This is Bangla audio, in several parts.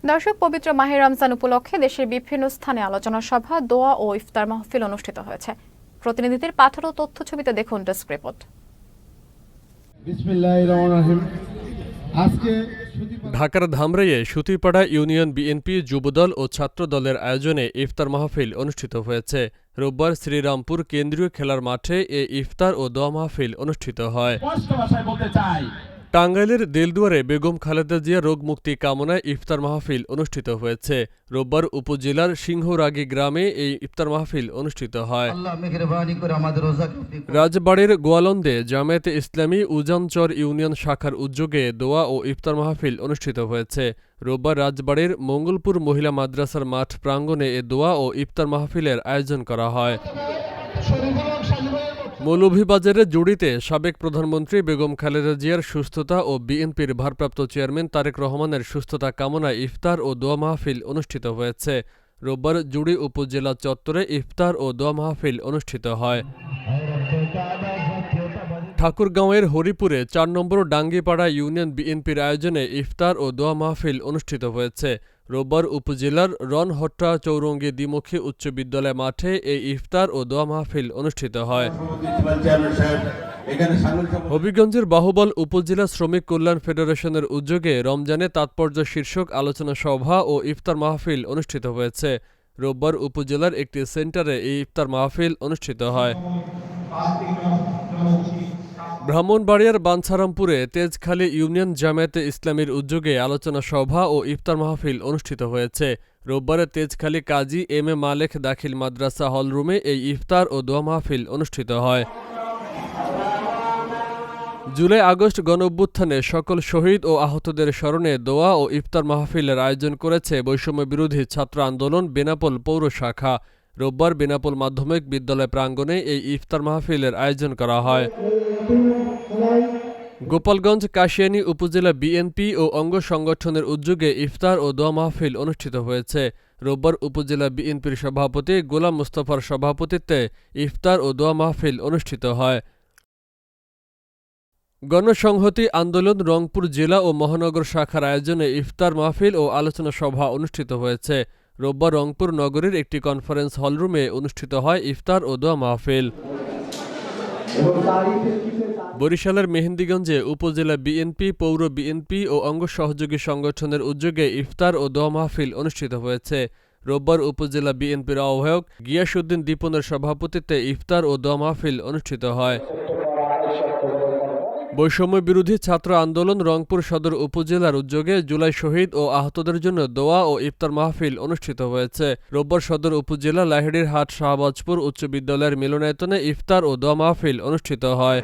দর্শক, পবিত্র মাহে রমজান উপলক্ষে দেশের বিভিন্ন স্থানে আলোচনা সভা, দোয়া ও ইফতার মাহফিল অনুষ্ঠিত হয়েছে। প্রতিনিধিদের পাঠানো তথ্যছবিতে দেখুন ডেস্ক রিপোর্ট। ঢাকার ধামরাইয়ে সুতিপাড়া ইউনিয়ন বিএনপি যুবদল ও ছাত্র দলের আয়োজনে ইফতার মাহফিল অনুষ্ঠিত হয়েছে। রোববার শ্রীরামপুর কেন্দ্রীয় খেলার মাঠে এ ইফতার ও দোয়া মাহফিল অনুষ্ঠিত হয়। টাঙ্গাইলের দেলদুয়ারে বেগম খালেদা জিয়া রোগ মুক্তি কামনায় ইফতার মাহফিল অনুষ্ঠিত হয়েছে। রোববার উপজেলার সিংহরাগী গ্রামে এই ইফতার মাহফিল অনুষ্ঠিত হয়। রাজবাড়ির গোয়ালন্দে জামায়াতে ইসলামী উজানচর ইউনিয়ন শাখার উদ্যোগে দোয়া ও ইফতার মাহফিল অনুষ্ঠিত হয়েছে। রোববার রাজবাড়ির মঙ্গলপুর মহিলা মাদ্রাসার মাঠ প্রাঙ্গণে এ দোয়া ও ইফতার মাহফিলের আয়োজন করা হয়। মৌলভীবাজারের জুড়িতে সাবেক প্রধানমন্ত্রী বেগম খালেদা জিয়ার সুস্থতা ও বিএনপির ভারপ্রাপ্ত চেয়ারম্যান তারেক রহমানের সুস্থতা কামনায় ইফতার ও দোয়া মাহফিল অনুষ্ঠিত হয়েছে। রোববার জুড়ি উপজেলা চত্বরে ইফতার ও দোয়া মাহফিল অনুষ্ঠিত হয়। ঠাকুরগাঁওয়ের হরিপুরে ৪ নম্বর ডাঙ্গিপাড়া ইউনিয়ন বিএনপির আয়োজনে ইফতার ও দোয়া মাহফিল অনুষ্ঠিত হয়েছে। রোববার উপজেলার রনহট্টা চৌরঙ্গী দ্বিমুখী উচ্চ বিদ্যালয় মাঠে এই ইফতার ও দোয়া মাহফিল অনুষ্ঠিত হয়। হবিগঞ্জের বাহুবল উপজেলা শ্রমিক কল্যাণ ফেডারেশনের উদ্যোগে রমজানে তাৎপর্য শীর্ষক আলোচনা সভা ও ইফতার মাহফিল অনুষ্ঠিত হয়েছে। রোববার উপজেলার একটি সেন্টারে এই ইফতার মাহফিল অনুষ্ঠিত হয়। ব্রাহ্মণবাড়িয়ার বাঞ্ছারামপুরে তেজখালী ইউনিয়ন জামায়াতে ইসলামীর উদ্যোগে আলোচনা সভা ও ইফতার মাহফিল অনুষ্ঠিত হয়েছে। রোববারে তেজখালী কাজী এম এ মালেক দাখিল মাদ্রাসা হলরুমে এই ইফতার ও দোয়া মাহফিল অনুষ্ঠিত হয়। জুলাই আগস্ট গণঅভ্যুত্থানে সকল শহীদ ও আহতদের স্মরণে দোয়া ও ইফতার মাহফিলের আয়োজন করেছে বৈষম্য বিরোধী ছাত্র আন্দোলন বেনাপোল পৌর শাখা। রোববার বেনাপোল মাধ্যমিক বিদ্যালয় প্রাঙ্গণে এই ইফতার মাহফিলের আয়োজন করা হয়। গোপালগঞ্জ কাশিয়ানী উপজেলা বিএনপি ও অঙ্গ সংগঠনের উদ্যোগে ইফতার ও দোয়া মাহফিল অনুষ্ঠিত হয়েছে। রোববার উপজেলা বিএনপির সভাপতি গোলাম মোস্তফার সভাপতিত্বে ইফতার ও দোয়া মাহফিল অনুষ্ঠিত হয়। গণসংহতি আন্দোলন রংপুর জেলা ও মহানগর শাখার আয়োজনে ইফতার মাহফিল ও আলোচনা সভা অনুষ্ঠিত হয়েছে। রোববার রংপুর নগরীর একটি কনফারেন্স হলরুমে অনুষ্ঠিত হয় ইফতার ও দোয়া মাহফিল। বরিশালের মেহেন্দিগঞ্জে উপজেলা বিএনপি, পৌর বিএনপি ও অঙ্গ সহযোগী সংগঠনের উদ্যোগে ইফতার ও দোয়া মাহফিল অনুষ্ঠিত হয়েছে। রোববার উপজেলা বিএনপির আহ্বায়ক গিয়াসউদ্দিন দীপনের সভাপতিত্বে ইফতার ও দোয়া মাহফিল অনুষ্ঠিত হয়। বৈষম্য বিরোধী ছাত্র আন্দোলন রংপুর সদর উপজেলার উদ্যোগে জুলাই শহীদ ও আহতদের জন্য দোয়া ও ইফতার মাহফিল অনুষ্ঠিত হয়েছে। রোববার সদর উপজেলা লাহিড়ীর হাট শাহবাজপুর উচ্চ বিদ্যালয়ের মিলনায়তনে ইফতার ও দোয়া মাহফিল অনুষ্ঠিত হয়।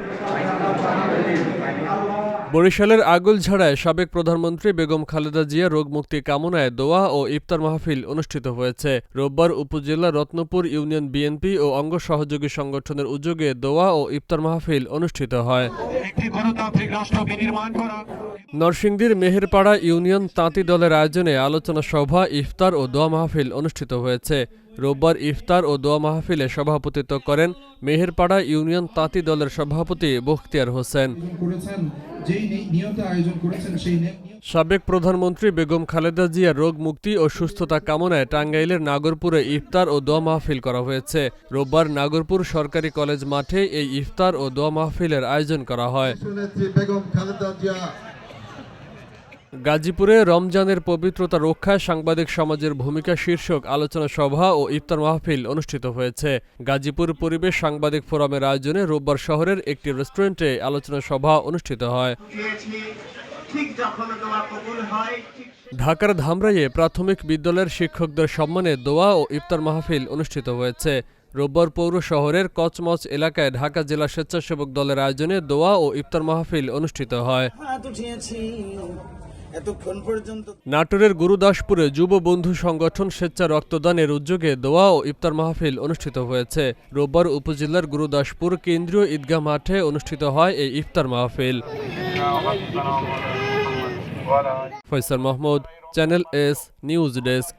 বরিশালের আগুলঝাড়ায় সাবেক প্রধানমন্ত্রী বেগম খালেদা জিয়া রোগ মুক্তি কামনায় দোয়া ও ইফতার মাহফিল অনুষ্ঠিত হয়েছে। রোববার উপজেলা রত্নপুর ইউনিয়ন বিএনপি ও অঙ্গ সহযোগী সংগঠনের উদ্যোগে দোয়া ও ইফতার মাহফিল অনুষ্ঠিত হয়। নরসিংদীর মেহেরপাড়া ইউনিয়ন তাঁতি দলের আয়োজনে আলোচনা সভা, ইফতার ও দোয়া মাহফিল অনুষ্ঠিত হয়েছে। রোববার ইফতার ও দোয়া মাহফিলে সভাপতিত্ব করেন মেহেরপাড়া ইউনিয়ন তাঁতি দলের সভাপতি বখতিয়ার হোসেন। সাবেক প্রধানমন্ত্রী বেগম খালেদা জিয়ার রোগ মুক্তি ও সুস্থতা কামনায় টাঙ্গাইলের নাগরপুরে ইফতার ও দোয়া মাহফিল করা হয়েছে। রোববার নাগরপুর সরকারি কলেজ মাঠে এই ইফতার ও দোয়া মাহফিলের আয়োজন করা হয়। গাজীপুরে রমজানের পবিত্রতা রক্ষায় সাংবাদিক সমাজের ভূমিকা শীর্ষক আলোচনা সভা ও ইফতার মাহফিল অনুষ্ঠিত হয়েছে। গাজীপুর পরিবেশ সাংবাদিক ফোরামের আয়োজনে রোববার শহরের একটি রেস্টুরেন্টে আলোচনা সভা অনুষ্ঠিত হয়। ঢাকার ধামরাইয়ে প্রাথমিক বিদ্যালয়ের শিক্ষকদের সম্মানে দোয়া ও ইফতার মাহফিল অনুষ্ঠিত হয়েছে। রোববার পৌর শহরের কচমচ এলাকায় ঢাকা জেলা স্বেচ্ছাসেবক দলের আয়োজনে দোয়া ও ইফতার মাহফিল অনুষ্ঠিত হয়। নাটোরের গুরুদাসপুরে যুব বন্ধু সংগঠন স্বেচ্ছা রক্তদানের উদ্যোগে দোয়া ও ইফতার মাহফিল অনুষ্ঠিত হয়েছে। রোববার উপজেলার গুরুদাসপুর কেন্দ্রীয় ঈদগাহ মাঠে অনুষ্ঠিত হয় এই ইফতার মাহফিল। Faisal Mahmud, channel S news desk.